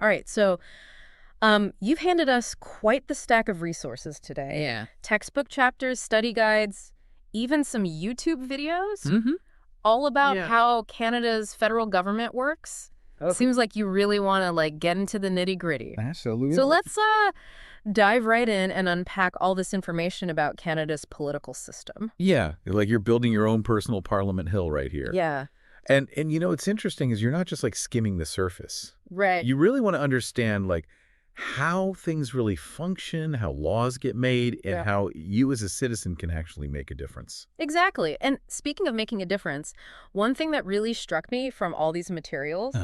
All right, so you've handed us quite the stack of resources today. Yeah. Textbook chapters, study guides, even some YouTube videos, Mm-hmm. all about Yeah. how Canada's federal government works. Okay. Seems like you really want to get into the nitty-gritty. Absolutely. So let's dive right in and unpack all this information about Canada's political system. Yeah, like you're building your own personal Parliament Hill right here. Yeah, And what's interesting is you're not just like skimming the surface. right. You really want to understand like how things really function, how laws get made, and Yeah. how you as a citizen can actually make a difference. Exactly. And speaking of making a difference, one thing that really struck me from all these materials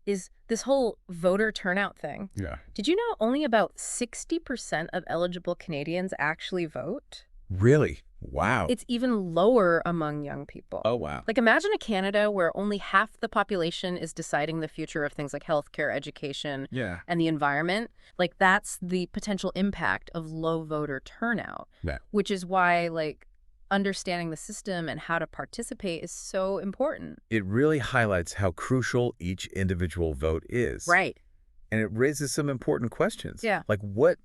is this whole voter turnout thing. Yeah. Did you know only about 60% of eligible Canadians actually vote? Really? Wow. It's even lower among young people. Oh, wow. Like, imagine a Canada where only half the population is deciding the future of things like healthcare, education, Yeah. and the environment. Like, that's the potential impact of low voter turnout, Yeah. which is why, understanding the system and how to participate is so important. It really highlights how crucial each individual vote is. Right. And it raises some important questions. Yeah. Like what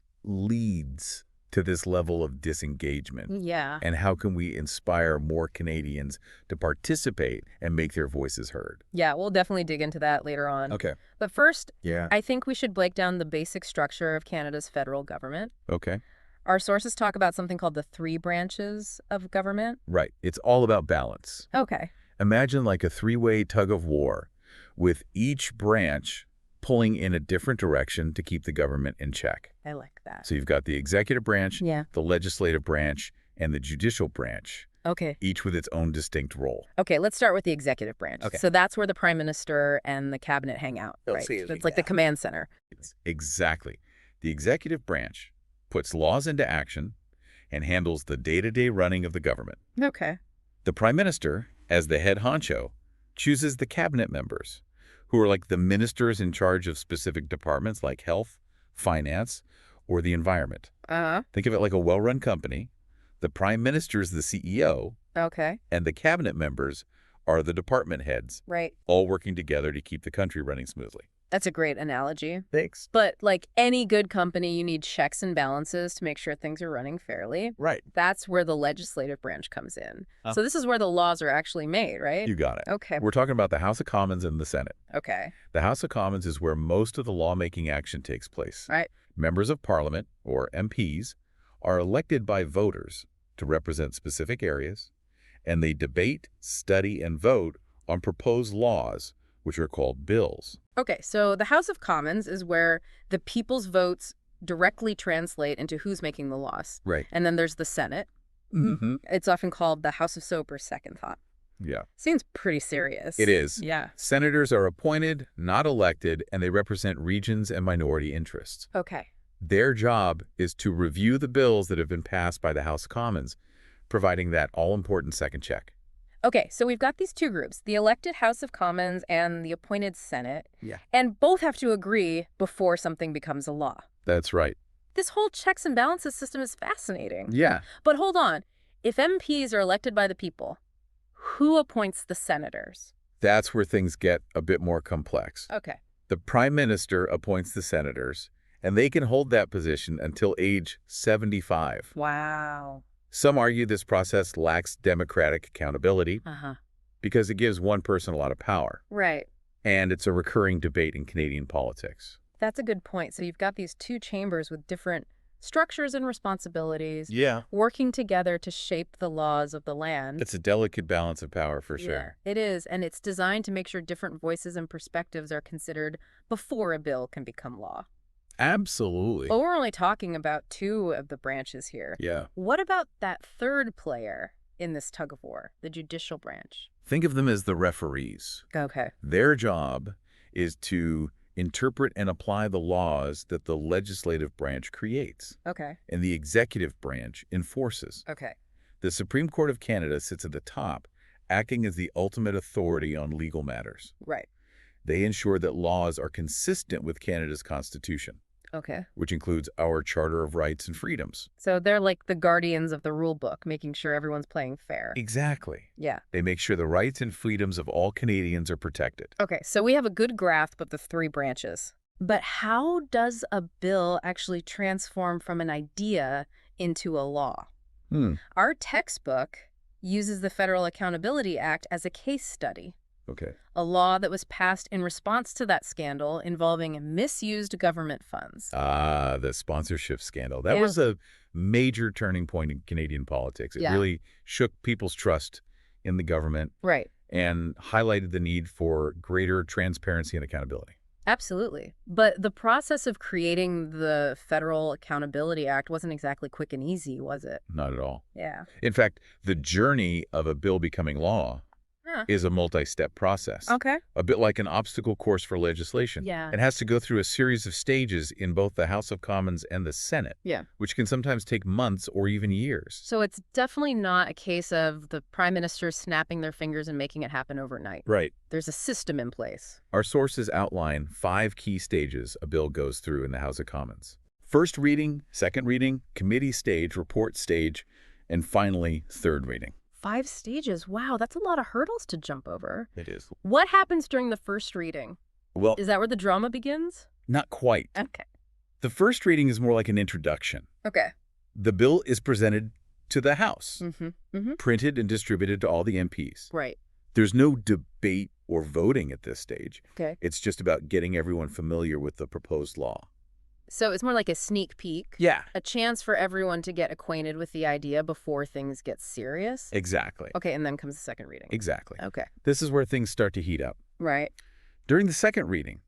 leads to this level of disengagement? Yeah. And how can we inspire more Canadians to participate and make their voices heard? Yeah, we'll definitely dig into that later on. Okay. But first, Yeah. I think we should break down the basic structure of Canada's federal government. Okay. Our sources talk about something called the three branches of government. Right. It's all about balance. Okay. Imagine like a three-way tug of war with each branch pulling in a different direction to keep the government in check. I like that. So you've got the executive branch, Yeah. the legislative branch, and the judicial branch, Okay. each with its own distinct role. Okay, let's start with the executive branch. Okay. So that's where the prime minister and the cabinet hang out, They'll right? see it, That's like the yeah. command center. Exactly. The executive branch puts laws into action and handles the day-to-day running of the government. Okay. The prime minister, as the head honcho, chooses the cabinet members, who are like the ministers in charge of specific departments like health, finance, or the environment. Uh-huh. Think of it like a well-run company. The prime minister is the CEO, Okay. and the cabinet members are the department heads, Right. all working together to keep the country running smoothly. That's a great analogy. Thanks. But like any good company, you need checks and balances to make sure things are running fairly. Right. That's where the legislative branch comes in. So this is where the laws are actually made, right? You got it. Okay. We're talking about the House of Commons and the Senate. Okay. The House of Commons is where most of the lawmaking action takes place. Right. Members of Parliament, or MPs, are elected by voters to represent specific areas, and they debate, study, and vote on proposed laws, which are called bills. Okay, so the House of Commons is where the people's votes directly translate into who's making the laws. Right. And then there's the Senate. Mm-hmm. It's often called the House of Soap or Second Thought. Yeah, Seems pretty serious. it is. Yeah. Senators are appointed, not elected, and they represent regions and minority interests. Okay. Their job is to review the bills that have been passed by the House of Commons, providing that all-important second check. Okay, so we've got these two groups, the elected House of Commons and the appointed Senate. Yeah. And both have to agree before something becomes a law. That's right. This whole checks and balances system is fascinating. Yeah. But hold on. If MPs are elected by the people, who appoints the senators? That's where things get a bit more complex. Okay. The prime minister appoints the senators, and they can hold that position until age 75. Wow. Some argue this process lacks democratic accountability Uh-huh. because it gives one person a lot of power, Right. and it's a recurring debate in Canadian politics. That's a good point. So you've got these two chambers with different structures and responsibilities Yeah. working together to shape the laws of the land. It's a delicate balance of power for Yeah, sure. it is. And it's designed to make sure different voices and perspectives are considered before a bill can become law. Absolutely. But we're only talking about two of the branches here. Yeah. What about that third player in this tug of war, the judicial branch? Think of them as the referees. Okay. Their job is to interpret and apply the laws that the legislative branch creates, Okay. and the executive branch enforces. Okay. The Supreme Court of Canada sits at the top, acting as the ultimate authority on legal matters. Right. They ensure that laws are consistent with Canada's Constitution, Okay. which includes our Charter of Rights and Freedoms. So they're like the guardians of the rule book, making sure everyone's playing fair. Exactly. Yeah. They make sure the rights and freedoms of all Canadians are protected. Okay, so we have a good grasp of the three branches. But how does a bill actually transform from an idea into a law? Hmm. Our textbook uses the Federal Accountability Act as a case study, Okay. a law that was passed in response to that scandal involving misused government funds. Ah, the sponsorship scandal. That Yeah. was a major turning point in Canadian politics. It Yeah. really shook people's trust in the government Right. and highlighted the need for greater transparency and accountability. Absolutely. But the process of creating the Federal Accountability Act wasn't exactly quick and easy, was it? Not at all. Yeah. In fact, the journey of a bill becoming law Huh. is a multi-step process, Okay. a bit like an obstacle course for legislation. Yeah. It has to go through a series of stages in both the House of Commons and the Senate, Yeah. which can sometimes take months or even years. So it's definitely not a case of the prime minister snapping their fingers and making it happen overnight. Right. There's a system in place. Our sources outline 5 key stages a bill goes through in the House of Commons. First reading, second reading, committee stage, report stage, and finally, third reading. 5 stages. Wow, that's a lot of hurdles to jump over. It is. What happens during the first reading? Well, Is that where the drama begins? not quite. Okay. The first reading is more like an introduction. Okay. The bill is presented to the House, Mm-hmm. Mm-hmm. printed and distributed to all the MPs. Right. There's no debate or voting at this stage. Okay. It's just about getting everyone familiar with the proposed law. So it's more like a sneak peek. Yeah. A chance for everyone to get acquainted with the idea before things get serious. Exactly. Okay, and then comes the second reading. Exactly. Okay. This is where things start to heat up. Right. During the second reading,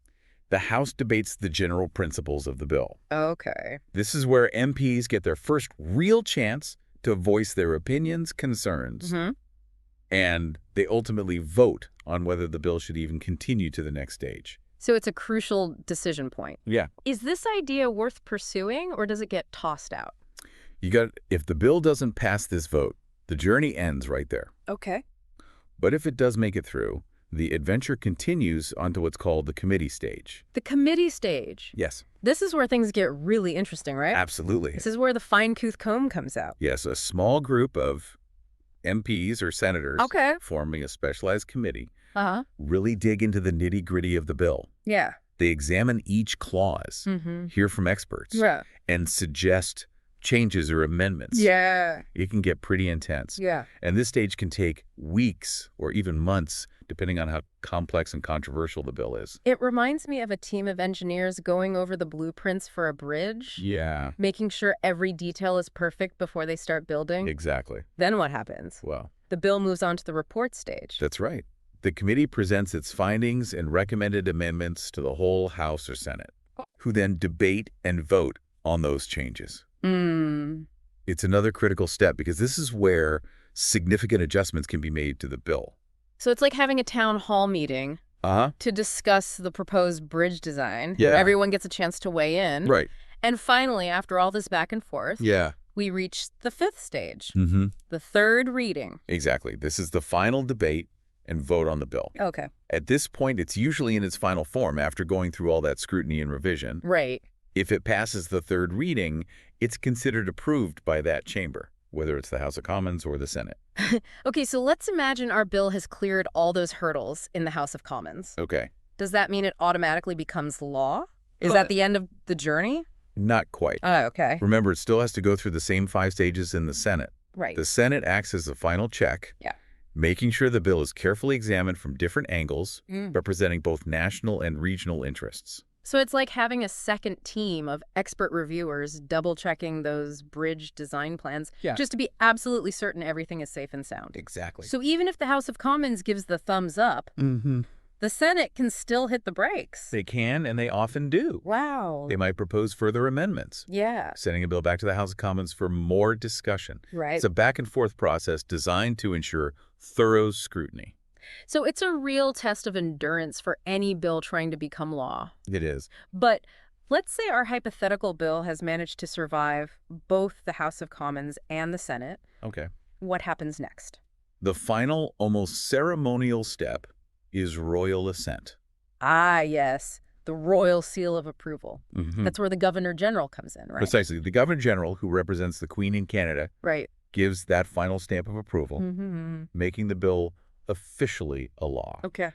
the House debates the general principles of the bill. Okay. This is where MPs get their first real chance to voice their opinions, concerns, Mm-hmm. and they ultimately vote on whether the bill should even continue to the next stage. So it's a crucial decision point. Yeah. Is this idea worth pursuing, or does it get tossed out? If the bill doesn't pass this vote, the journey ends right there. Okay. But if it does make it through, the adventure continues onto what's called the committee stage. The committee stage. Yes, This is where things get really interesting, right? absolutely. This is where the fine-tooth comb comes out. Yes, a small group of MPs or senators Okay. forming a specialized committee Uh-huh. really dig into the nitty-gritty of the bill. Yeah. They examine each clause, Mm-hmm. hear from experts, Yeah. and suggest changes or amendments. Yeah. It can get pretty intense. Yeah. And this stage can take weeks or even months, depending on how complex and controversial the bill is. It reminds me of a team of engineers going over the blueprints for a bridge, Yeah, making sure every detail is perfect before they start building. exactly. Then what happens? Well, The bill moves on to the report stage. that's right. The committee presents its findings and recommended amendments to the whole House or Senate, who then debate and vote on those changes. Mm. It's another critical step because this is where significant adjustments can be made to the bill. So it's like having a town hall meeting Uh-huh. to discuss the proposed bridge design. Yeah. Everyone gets a chance to weigh in. Right. And finally, after all this back and forth, Yeah. we reach the 5th stage, Mm-hmm. the third reading. Exactly. This is the final debate and vote on the bill. Okay. At this point, it's usually in its final form after going through all that scrutiny and revision. Right. If it passes the third reading, it's considered approved by that chamber, whether it's the House of Commons or the Senate. Okay, so let's imagine our bill has cleared all those hurdles in the House of Commons. Okay. Does that mean it automatically becomes law? Is Uh, that the end of the journey? Not quite. Oh, okay. Remember, it still has to go through the same 5 stages in the Senate. Right. The Senate acts as the final check, Yeah. making sure the bill is carefully examined from different angles, Mm. representing both national and regional interests. So it's like having a second team of expert reviewers double-checking those bridge design plans Yeah. just to be absolutely certain everything is safe and sound. Exactly. So even if the House of Commons gives the thumbs up, Mm-hmm. the Senate can still hit the brakes. They can, and they often do. Wow. They might propose further amendments, Yeah. sending a bill back to the House of Commons for more discussion. Right. It's a back-and-forth process designed to ensure thorough scrutiny. So it's a real test of endurance for any bill trying to become law. It is. But let's say our hypothetical bill has managed to survive both the House of Commons and the Senate. Okay. What happens next? The final, almost ceremonial step is royal assent. Ah, yes. The royal seal of approval. Mhm. That's where the Governor General comes in, right? Precisely. The Governor General, who represents the Queen in Canada, Right. gives that final stamp of approval, Mm-hmm. making the bill officially a law, Okay.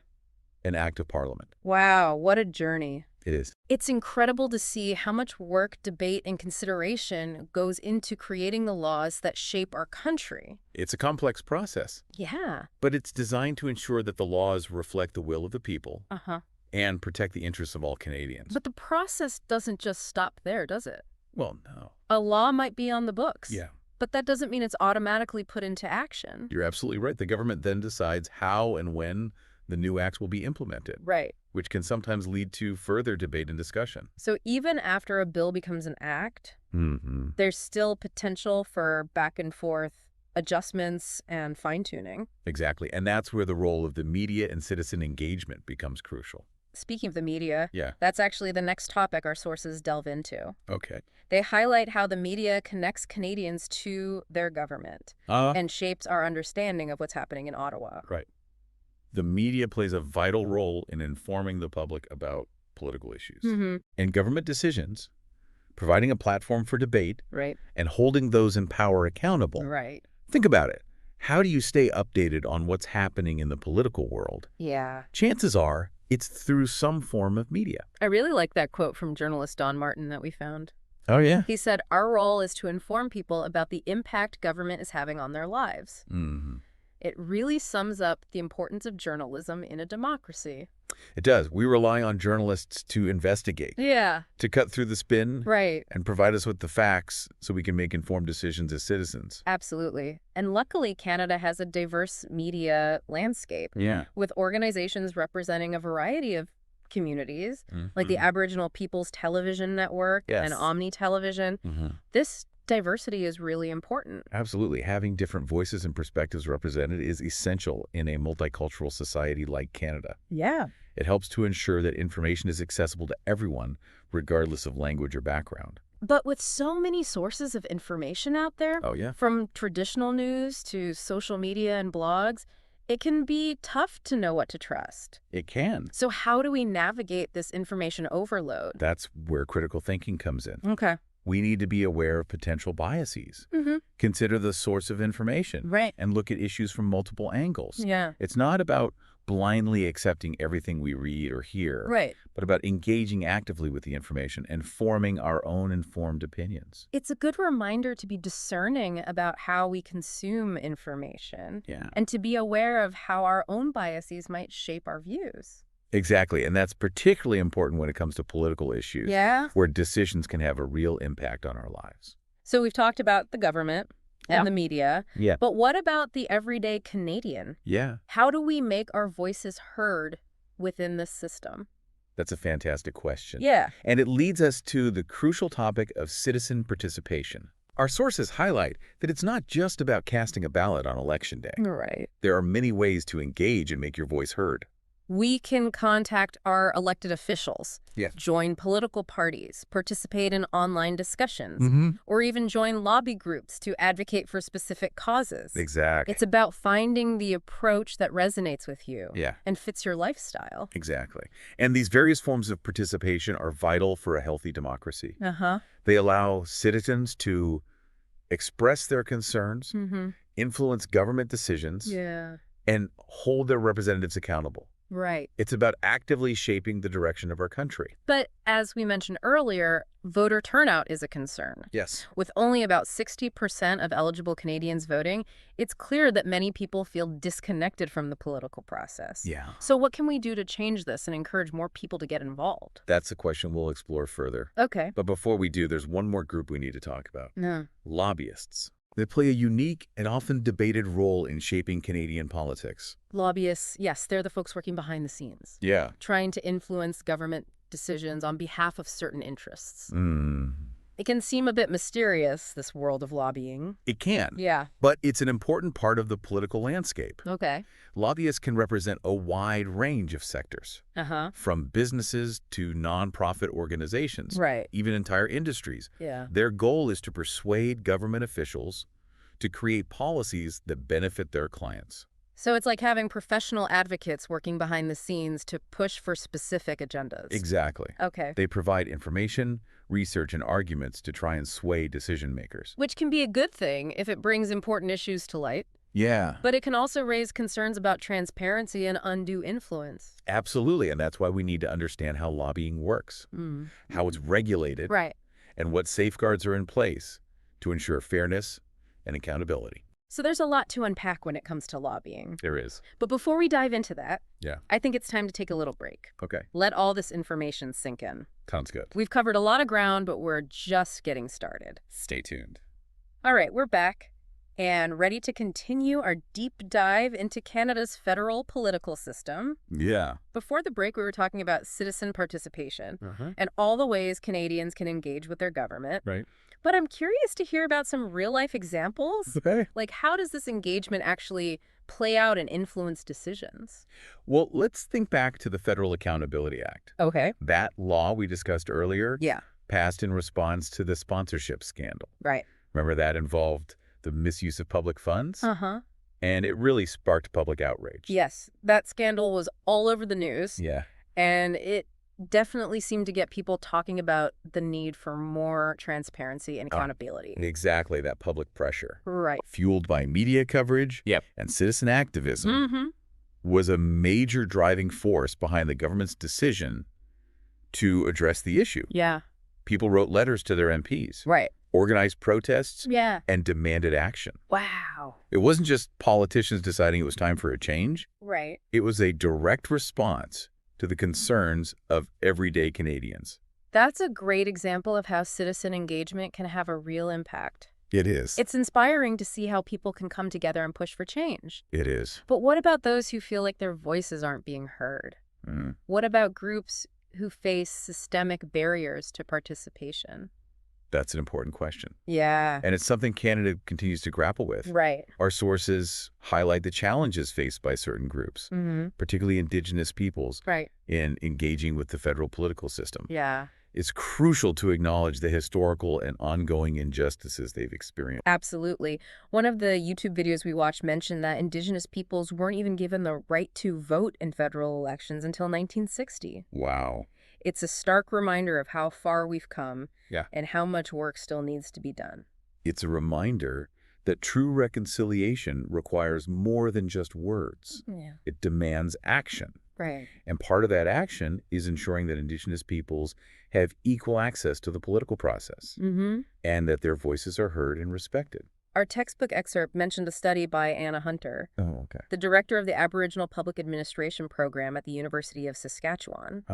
an act of Parliament. Wow, what a journey. It is. It's incredible to see how much work, debate, and consideration goes into creating the laws that shape our country. It's a complex process, Yeah. but it's designed to ensure that the laws reflect the will of the people Uh-huh. and protect the interests of all Canadians. But the process doesn't just stop there, does it? Well, no. A law might be on the books. Yeah. But that doesn't mean it's automatically put into action. You're absolutely right. The government then decides how and when the new acts will be implemented, Right. which can sometimes lead to further debate and discussion. So even after a bill becomes an act, there's still potential for back and forth adjustments and fine-tuning. Exactly. And that's where the role of the media and citizen engagement becomes crucial. Speaking of the media, Yeah. that's actually the next topic our sources delve into. Okay. They highlight how the media connects Canadians to their government and shapes our understanding of what's happening in Ottawa. Right. The media plays a vital role in informing the public about political issues and government decisions, providing a platform for debate, Right. and holding those in power accountable. Right. Think about it. How do you stay updated on what's happening in the political world? Yeah. Chances are it's through some form of media. I really like that quote from journalist Don Martin that we found. Oh, yeah? He said, "Our role is to inform people about the impact government is having on their lives." It really sums up the importance of journalism in a democracy. It does. We rely on journalists to investigate, Yeah. to cut through the spin, Right. and provide us with the facts so we can make informed decisions as citizens. Absolutely. And luckily, Canada has a diverse media landscape Yeah. with organizations representing a variety of communities, like the Aboriginal People's Television Network and Omni Television. This diversity is really important. Absolutely. Having different voices and perspectives represented is essential in a multicultural society like Canada. Yeah. It helps to ensure that information is accessible to everyone, regardless of language or background. But with so many sources of information out there, Oh, yeah? from traditional news to social media and blogs, it can be tough to know what to trust. It can. So how do we navigate this information overload? That's where critical thinking comes in. Okay. We need to be aware of potential biases. Consider the source of information. Right. And look at issues from multiple angles. Yeah. It's not about blindly accepting everything we read or hear, Right. but about engaging actively with the information and forming our own informed opinions. It's a good reminder to be discerning about how we consume information and to be aware of how our own biases might shape our views. Exactly, and that's particularly important when it comes to political issues, where decisions can have a real impact on our lives. So we've talked about the government and the media, Yeah. but what about the everyday Canadian? Yeah, How do we make our voices heard within this system? that's a fantastic question. Yeah. And it leads us to the crucial topic of citizen participation. Our sources highlight that it's not just about casting a ballot on Election Day. Right. There are many ways to engage and make your voice heard. We can contact our elected officials, join political parties, participate in online discussions, or even join lobby groups to advocate for specific causes. Exactly. It's about finding the approach that resonates with you Yeah. and fits your lifestyle. Exactly. And these various forms of participation are vital for a healthy democracy. Uh-huh. They allow citizens to express their concerns, influence government decisions, Yeah. and hold their representatives accountable. Right. It's about actively shaping the direction of our country. But as we mentioned earlier, voter turnout is a concern. Yes. With only about 60% of eligible Canadians voting, it's clear that many people feel disconnected from the political process. Yeah. So what can we do to change this and encourage more people to get involved? That's a question we'll explore further. Okay. But before we do, there's one more group we need to talk about. No. Lobbyists. They play a unique and often debated role in shaping Canadian politics. Lobbyists, yes, they're the folks working behind the scenes, Yeah. trying to influence government decisions on behalf of certain interests. It can seem a bit mysterious, this world of lobbying. It can. Yeah. But it's an important part of the political landscape. Okay. Lobbyists can represent a wide range of sectors, Uh-huh. from businesses to nonprofit organizations, Right. even entire industries. Yeah. Their goal is to persuade government officials to create policies that benefit their clients. So it's like having professional advocates working behind the scenes to push for specific agendas. Exactly. Okay. They provide information, research, and arguments to try and sway decision makers. Which can be a good thing if it brings important issues to light. Yeah. But it can also raise concerns about transparency and undue influence. Absolutely, and that's why we need to understand how lobbying works, how it's regulated, Right. and what safeguards are in place to ensure fairness and accountability. So there's a lot to unpack when it comes to lobbying. There is. But before we dive into that, Yeah. I think it's time to take a little break. Okay. Let all this information sink in. Sounds good. We've covered a lot of ground, but we're just getting started. Stay tuned. All right, we're back and ready to continue our deep dive into Canada's federal political system. Yeah. Before the break, we were talking about citizen participation and all the ways Canadians can engage with their government. Right. But I'm curious to hear about some real-life examples. Okay. Like, how does this engagement actually play out and influence decisions? Well, let's think back to the Federal Accountability Act. Okay. That law we discussed earlier passed in response to the sponsorship scandal. Right. Remember, that involved the misuse of public funds? And it really sparked public outrage. Yes, that scandal was all over the news. Yeah. And it definitely seemed to get people talking about the need for more transparency and accountability. Exactly, that public pressure. Right. Fueled by media coverage and citizen activism was a major driving force behind the government's decision to address the issue. Yeah. People wrote letters to their MPs. Right. Organized protests. Yeah. And demanded action. Wow. It wasn't just politicians deciding it was time for a change. Right. It was a direct response to the concerns of everyday Canadians. That's a great example of how citizen engagement can have a real impact. It is. It's inspiring to see how people can come together and push for change. It is. But what about those who feel like their voices aren't being heard? What about groups who face systemic barriers to participation? That's an important question. Yeah. And it's something Canada continues to grapple with. Right. Our sources highlight the challenges faced by certain groups, particularly Indigenous peoples, in engaging with the federal political system. Yeah. It's crucial to acknowledge the historical and ongoing injustices they've experienced. Absolutely. One of the YouTube videos we watched mentioned that Indigenous peoples weren't even given the right to vote in federal elections until 1960. Wow. It's a stark reminder of how far we've come and how much work still needs to be done. It's a reminder that true reconciliation requires more than just words. Yeah. It demands action. Right. And part of that action is ensuring that Indigenous peoples have equal access to the political process and that their voices are heard and respected. Our textbook excerpt mentioned a study by Anna Hunter, the director of the Aboriginal Public Administration program at the University of Saskatchewan.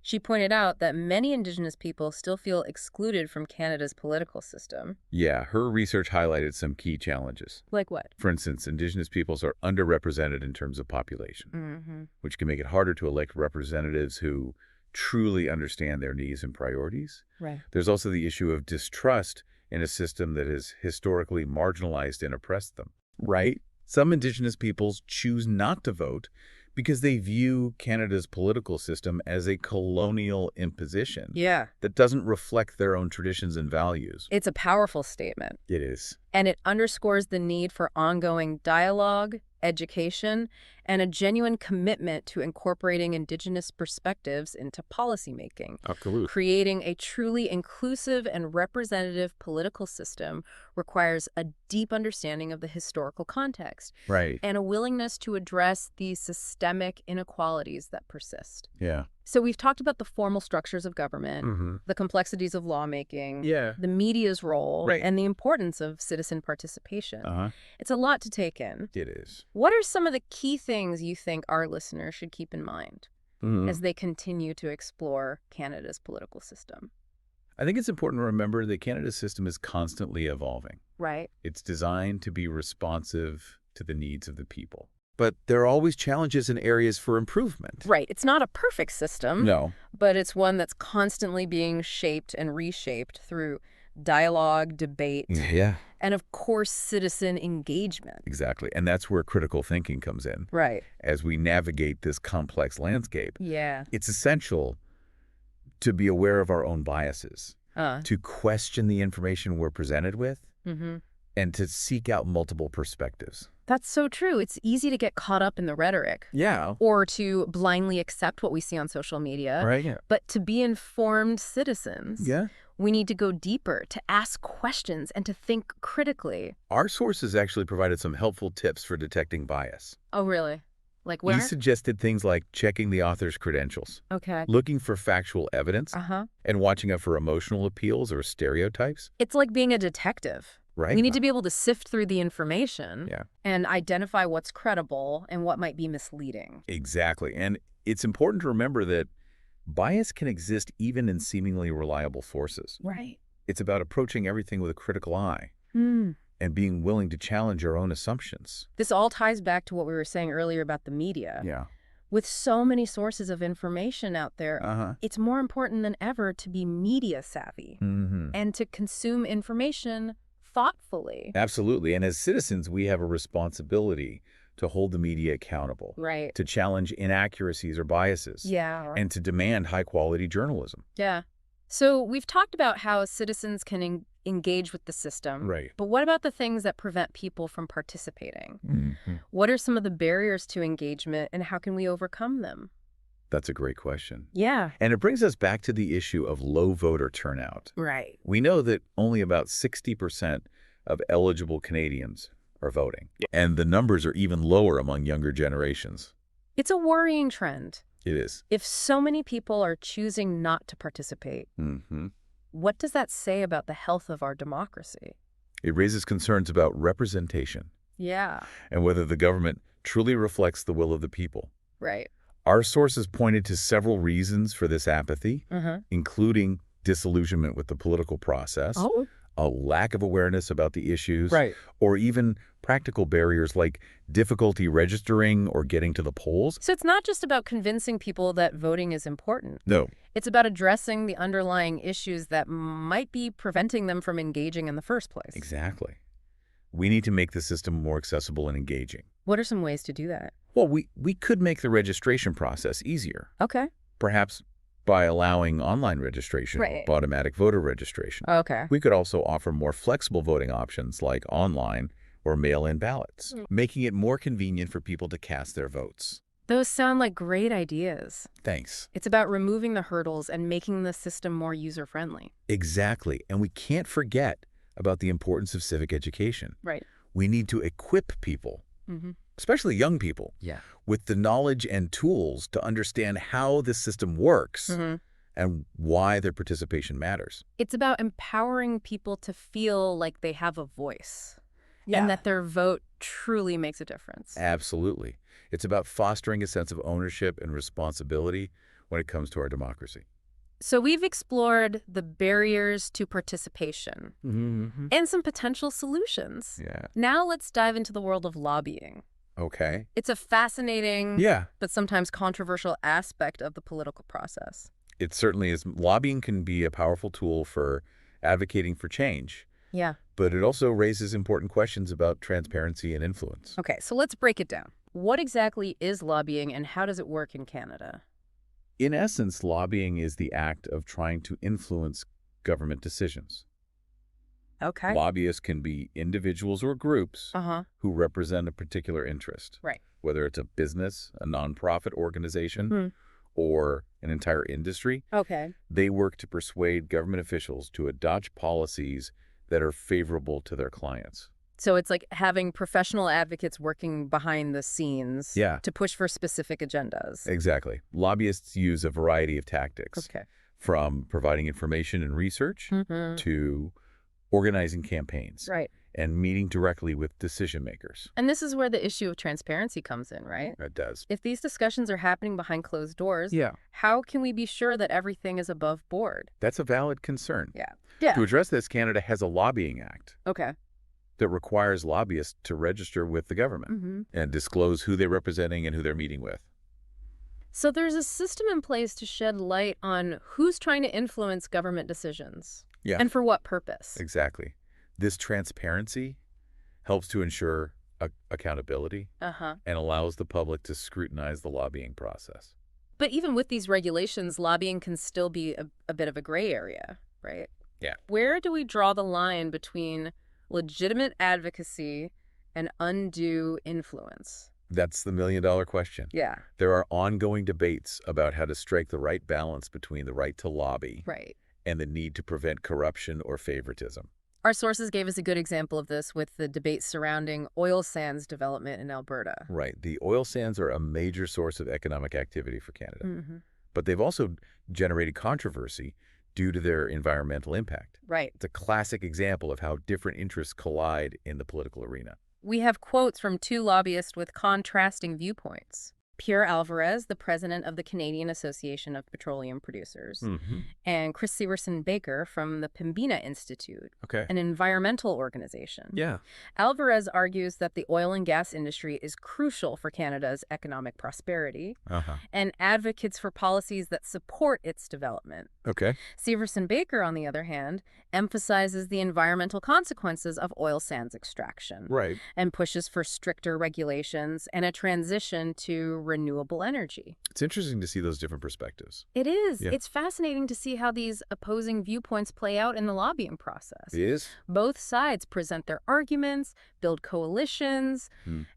She pointed out that many Indigenous people still feel excluded from Canada's political system. Yeah, her research highlighted some key challenges. Like what? For instance, Indigenous peoples are underrepresented in terms of population, which can make it harder to elect representatives who truly understand their needs and priorities. Right. There's also the issue of distrust in a system that has historically marginalized and oppressed them. Right? Some Indigenous peoples choose not to vote because they view Canada's political system as a colonial imposition that doesn't reflect their own traditions and values. It's a powerful statement. It is. And it underscores the need for ongoing dialogue, education, and a genuine commitment to incorporating Indigenous perspectives into policymaking. Absolutely. Creating a truly inclusive and representative political system requires a deep understanding of the historical context. Right. And a willingness to address these systemic inequalities that persist. Yeah. So we've talked about the formal structures of government, the complexities of lawmaking, the media's role, and the importance of citizen participation. It's a lot to take in. It is. What are some of the key things you think our listeners should keep in mind as they continue to explore Canada's political system? I think it's important to remember that Canada's system is constantly evolving. Right. It's designed to be responsive to the needs of the people. But there are always challenges and areas for improvement. Right. It's not a perfect system. No. But it's one that's constantly being shaped and reshaped through dialogue, debate, and of course, citizen engagement. Exactly. And that's where critical thinking comes in. Right. As we navigate this complex landscape, Yeah. it's essential to be aware of our own biases, to question the information we're presented with, and to seek out multiple perspectives. That's so true. It's easy to get caught up in the rhetoric. Yeah. Or to blindly accept what we see on social media. Right. Yeah. But to be informed citizens, We need to go deeper, to ask questions, and to think critically. Our sources actually provided some helpful tips for detecting bias. Oh, really? Like He where? suggested things like checking the author's credentials, Okay. looking for factual evidence, Uh-huh. and watching out for emotional appeals or stereotypes. It's like being a detective. Right? We need to be able to sift through the information Yeah. and identify what's credible and what might be misleading. Exactly. And it's important to remember that bias can exist even in seemingly reliable sources. Right. It's about approaching everything with a critical eye Hmm. and being willing to challenge our own assumptions. This all ties back to what we were saying earlier about the media. Yeah. With so many sources of information out there, it's more important than ever to be media savvy and to consume information thoughtfully. Absolutely. And as citizens, we have a responsibility to hold the media accountable, Right. to challenge inaccuracies or biases, Yeah. and to demand high-quality journalism. Yeah. So we've talked about how citizens can engage with the system. Right. But what about the things that prevent people from participating? What are some of the barriers to engagement, and how can we overcome them? That's a great question. Yeah. And it brings us back to the issue of low voter turnout. Right. We know that only about 60% of eligible Canadians are voting, and the numbers are even lower among younger generations. It's a worrying trend. It is. If so many people are choosing not to participate, what does that say about the health of our democracy? It raises concerns about representation. Yeah. And whether the government truly reflects the will of the people. Right. Our sources pointed to several reasons for this apathy, including disillusionment with the political process, a lack of awareness about the issues, or even practical barriers like difficulty registering or getting to the polls. So it's not just about convincing people that voting is important. No. It's about addressing the underlying issues that might be preventing them from engaging in the first place. Exactly. We need to make the system more accessible and engaging. What are some ways to do that? Well, we could make the registration process easier. Okay. Perhaps by allowing online registration, automatic voter registration. Okay. We could also offer more flexible voting options like online or mail-in ballots, making it more convenient for people to cast their votes. Those sound like great ideas. Thanks. It's about removing the hurdles and making the system more user-friendly. Exactly. And we can't forget about the importance of civic education. Right. We need to equip people, especially young people, with the knowledge and tools to understand how this system works and why their participation matters. It's about empowering people to feel like they have a voice and that their vote truly makes a difference. Absolutely. It's about fostering a sense of ownership and responsibility when it comes to our democracy. So we've explored the barriers to participation and some potential solutions. Yeah. Now let's dive into the world of lobbying. Okay. It's a fascinating Yeah. but sometimes controversial aspect of the political process. It certainly is. Lobbying can be a powerful tool for advocating for change. Yeah. But it also raises important questions about transparency and influence. Okay, so let's break it down. What exactly is lobbying and how does it work in Canada? In essence, lobbying is the act of trying to influence government decisions. Okay. Lobbyists can be individuals or groups who represent a particular interest. Right. Whether it's a business, a nonprofit organization, or an entire industry. Okay. They work to persuade government officials to adopt policies that are favorable to their clients. So it's like having professional advocates working behind the scenes to push for specific agendas. Exactly. Lobbyists use a variety of tactics, from providing information and research to organizing campaigns and meeting directly with decision makers. And this is where the issue of transparency comes in, right? It does. If these discussions are happening behind closed doors, how can we be sure that everything is above board? That's a valid concern. Yeah. To address this, Canada has a lobbying act that requires lobbyists to register with the government and disclose who they're representing and who they're meeting with. So there's a system in place to shed light on who's trying to influence government decisions. Yeah. And for what purpose? Exactly. This transparency helps to ensure accountability and allows the public to scrutinize the lobbying process. But even with these regulations, lobbying can still be a bit of a gray area, right? Yeah. Where do we draw the line between legitimate advocacy and undue influence? That's the million-dollar question. Yeah. There are ongoing debates about how to strike the right balance between the right to lobby and the need to prevent corruption or favoritism. Our sources gave us a good example of this with the debate surrounding oil sands development in Alberta. Right. The oil sands are a major source of economic activity for Canada. But they've also generated controversy due to their environmental impact. Right. It's a classic example of how different interests collide in the political arena. We have quotes from two lobbyists with contrasting viewpoints. Pierre Alvarez, the president of the Canadian Association of Petroleum Producers, and Chris Severson-Baker from the Pembina Institute, an environmental organization. Yeah. Alvarez argues that the oil and gas industry is crucial for Canada's economic prosperity and advocates for policies that support its development. Severson-Baker, on the other hand, emphasizes the environmental consequences of oil sands extraction and pushes for stricter regulations and a transition to renewable energy. It's interesting to see those different perspectives. It is. Yeah. It's fascinating to see how these opposing viewpoints play out in the lobbying process. It is. Both sides present their arguments, build coalitions,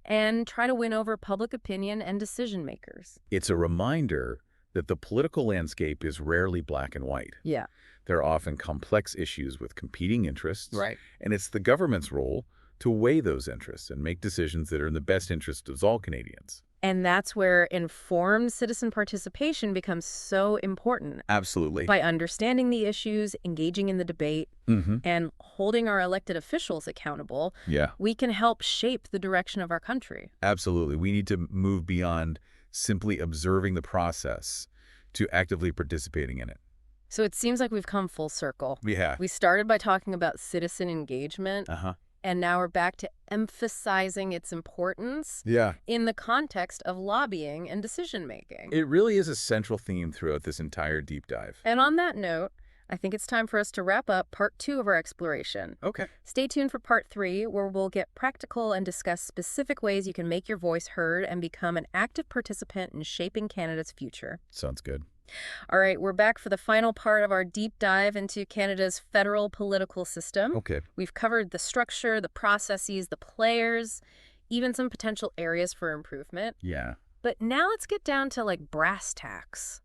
and try to win over public opinion and decision makers. It's a reminder that the political landscape is rarely black and white. Yeah. There are often complex issues with competing interests. Right. And it's the government's role to weigh those interests and make decisions that are in the best interest of all Canadians. And that's where informed citizen participation becomes so important. Absolutely. By understanding the issues, engaging in the debate, and holding our elected officials accountable, we can help shape the direction of our country. Absolutely. We need to move beyond simply observing the process to actively participating in it. So it seems like we've come full circle. Yeah. We started by talking about citizen engagement. And now we're back to emphasizing its importance in the context of lobbying and decision-making. It really is a central theme throughout this entire deep dive. And on that note, I think it's time for us to wrap up part 2 of our exploration. Stay tuned for part 3, where we'll get practical and discuss specific ways you can make your voice heard and become an active participant in shaping Canada's future. Sounds good. All right, we're back for the final part of our deep dive into Canada's federal political system. We've covered the structure, the processes, the players, even some potential areas for improvement. But now let's get down to brass tacks.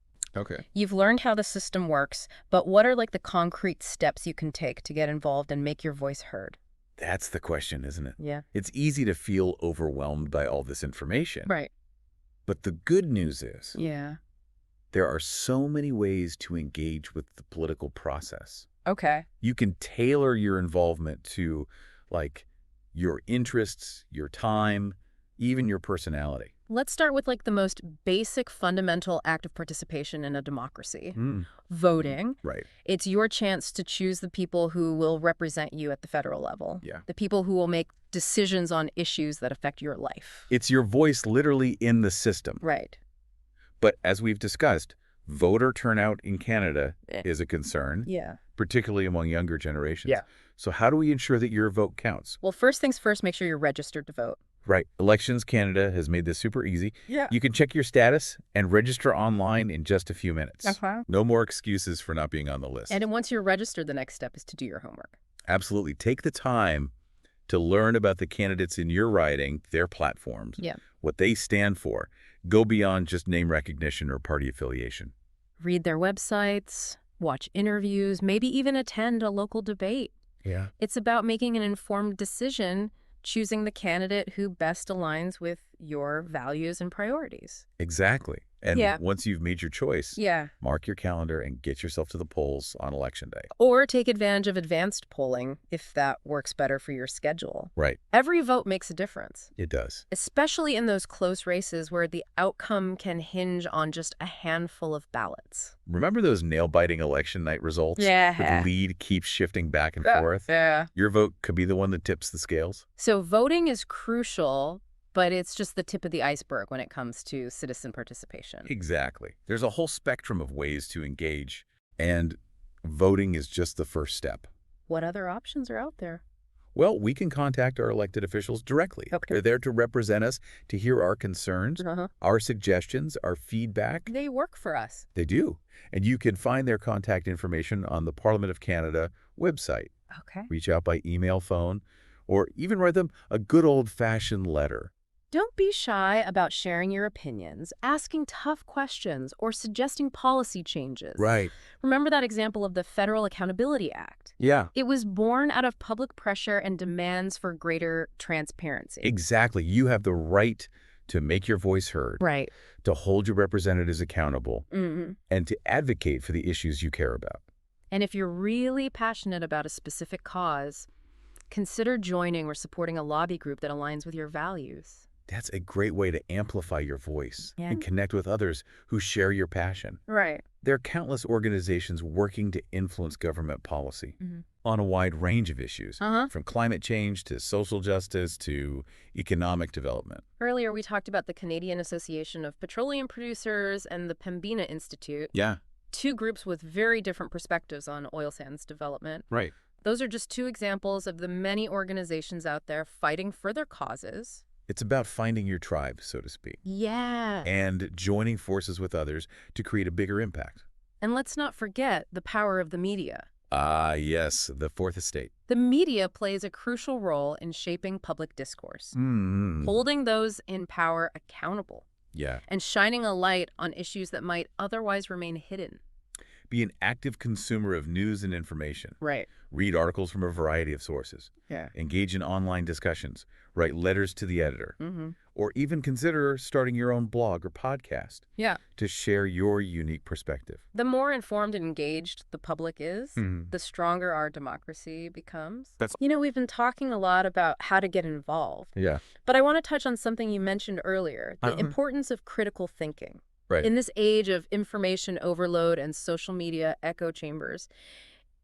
You've learned how the system works, but what are the concrete steps you can take to get involved and make your voice heard? That's the question, isn't it? Yeah. It's easy to feel overwhelmed by all this information. Right. But the good news is there are so many ways to engage with the political process. You can tailor your involvement to, your interests, your time, even your personality. Let's start with, the most basic fundamental act of participation in a democracy. Voting. Right. It's your chance to choose the people who will represent you at the federal level. The people who will make decisions on issues that affect your life. It's your voice literally in the system. Right. But as we've discussed, voter turnout in Canada is a concern, particularly among younger generations. So how do we ensure that your vote counts? Well, first things first, make sure you're registered to vote. Right. Elections Canada has made this super easy. You can check your status and register online in just a few minutes. No more excuses for not being on the list. And once you're registered, the next step is to do your homework. Absolutely. Take the time to learn about the candidates in your riding, their platforms, what they stand for. Go beyond just name recognition or party affiliation. Read their websites, watch interviews, maybe even attend a local debate. It's about making an informed decision, choosing the candidate who best aligns with your values and priorities. Exactly. And once you've made your choice, mark your calendar and get yourself to the polls on Election Day. Or take advantage of advanced polling if that works better for your schedule. Right. Every vote makes a difference. It does. Especially in those close races where the outcome can hinge on just a handful of ballots. Remember those nail-biting election night results? The lead keeps shifting back and forth? Your vote could be the one that tips the scales. So voting is crucial, but it's just the tip of the iceberg when it comes to citizen participation. Exactly. There's a whole spectrum of ways to engage, and voting is just the first step. What other options are out there? Well, we can contact our elected officials directly. They're there to represent us, to hear our concerns, our suggestions, our feedback. They work for us. They do. And you can find their contact information on the Parliament of Canada website. Reach out by email, phone, or even write them a good old-fashioned letter. Don't be shy about sharing your opinions, asking tough questions, or suggesting policy changes. Right. Remember that example of the Federal Accountability Act? Yeah. It was born out of public pressure and demands for greater transparency. Exactly. You have the right to make your voice heard, Right. to hold your representatives accountable, Mm-hmm. and to advocate for the issues you care about. And if you're really passionate about a specific cause, consider joining or supporting a lobby group that aligns with your values. That's a great way to amplify your voice Yeah. and connect with others who share your passion. Right. There are countless organizations working to influence government policy on a wide range of issues, from climate change to social justice to economic development. Earlier, we talked about the Canadian Association of Petroleum Producers and the Pembina Institute. Yeah. Two groups with very different perspectives on oil sands development. Right. Those are just two examples of the many organizations out there fighting for their causes. It's about finding your tribe, so to speak. Yeah. And joining forces with others to create a bigger impact. And let's not forget the power of the media. Ah, yes, the fourth estate. The media plays a crucial role in shaping public discourse, holding those in power accountable, and shining a light on issues that might otherwise remain hidden. Be an active consumer of news and information. Right. Read articles from a variety of sources. Yeah. Engage in online discussions. Write letters to the editor. Or even consider starting your own blog or podcast to share your unique perspective. The more informed and engaged the public is, the stronger our democracy becomes. We've been talking a lot about how to get involved. Yeah. But I want to touch on something you mentioned earlier, the importance of critical thinking. Right. In this age of information overload and social media echo chambers,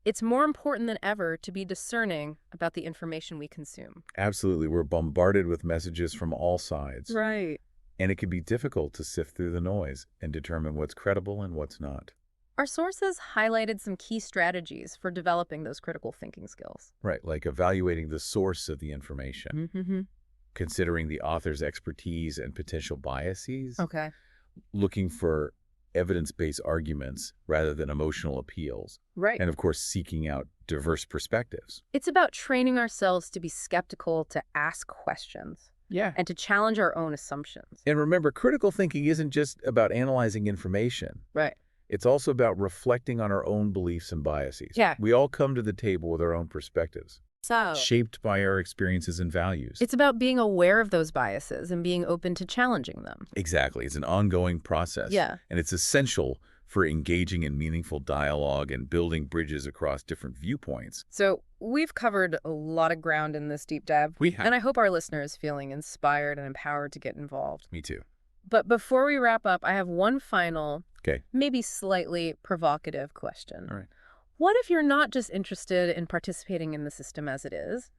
it's more important than ever to be discerning about the information we consume. Absolutely. We're bombarded with messages from all sides. Right. And it can be difficult to sift through the noise and determine what's credible and what's not. Our sources highlighted some key strategies for developing those critical thinking skills. Right, like evaluating the source of the information, considering the author's expertise and potential biases, Okay. looking for evidence-based arguments rather than emotional appeals, Right. and of course seeking out diverse perspectives. It's about training ourselves to be skeptical, to ask questions, and to challenge our own assumptions. And remember, critical thinking isn't just about analyzing information. Right. It's also about reflecting on our own beliefs and biases. Yeah. We all come to the table with our own perspectives, shaped by our experiences and values. It's about being aware of those biases and being open to challenging them. Exactly. It's an ongoing process. Yeah. And it's essential for engaging in meaningful dialogue and building bridges across different viewpoints. So we've covered a lot of ground in this deep dive. We have. And I hope our listener is feeling inspired and empowered to get involved. Me too. But before we wrap up, I have one final, Okay. maybe slightly provocative question. All right. What if you're not just interested in participating in the system as it is,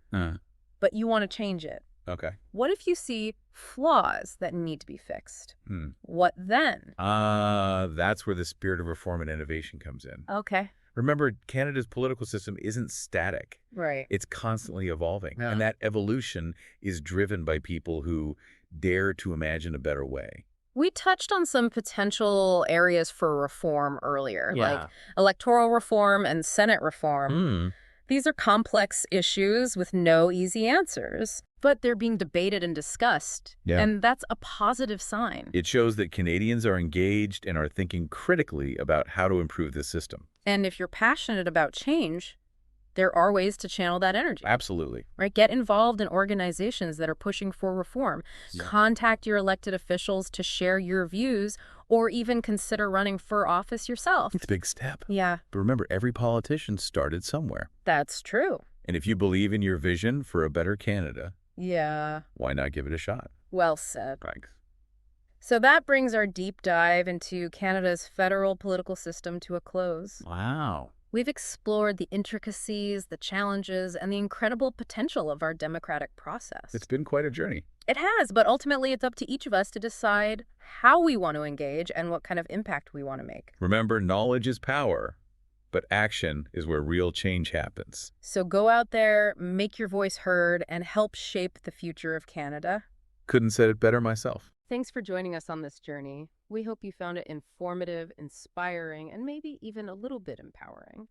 but you want to change it? Okay. What if you see flaws that need to be fixed? What then? That's where the spirit of reform and innovation comes in. Okay. Remember, Canada's political system isn't static. Right. It's constantly evolving. Yeah. And that evolution is driven by people who dare to imagine a better way. We touched on some potential areas for reform earlier, Yeah. like electoral reform and Senate reform. These are complex issues with no easy answers, but they're being debated and discussed, and that's a positive sign. It shows that Canadians are engaged and are thinking critically about how to improve the system. And if you're passionate about change, there are ways to channel that energy. Absolutely. Right? Get involved in organizations that are pushing for reform. Yeah. Contact your elected officials to share your views, or even consider running for office yourself. It's a big step. Yeah. But remember, every politician started somewhere. That's true. And if you believe in your vision for a better Canada, yeah, why not give it a shot? Well said. Thanks. So that brings our deep dive into Canada's federal political system to a close. Wow. We've explored the intricacies, the challenges, and the incredible potential of our democratic process. It's been quite a journey. It has, but ultimately it's up to each of us to decide how we want to engage and what kind of impact we want to make. Remember, knowledge is power, but action is where real change happens. So go out there, make your voice heard, and help shape the future of Canada. Couldn't said it better myself. Thanks for joining us on this journey. We hope you found it informative, inspiring, and maybe even a little bit empowering.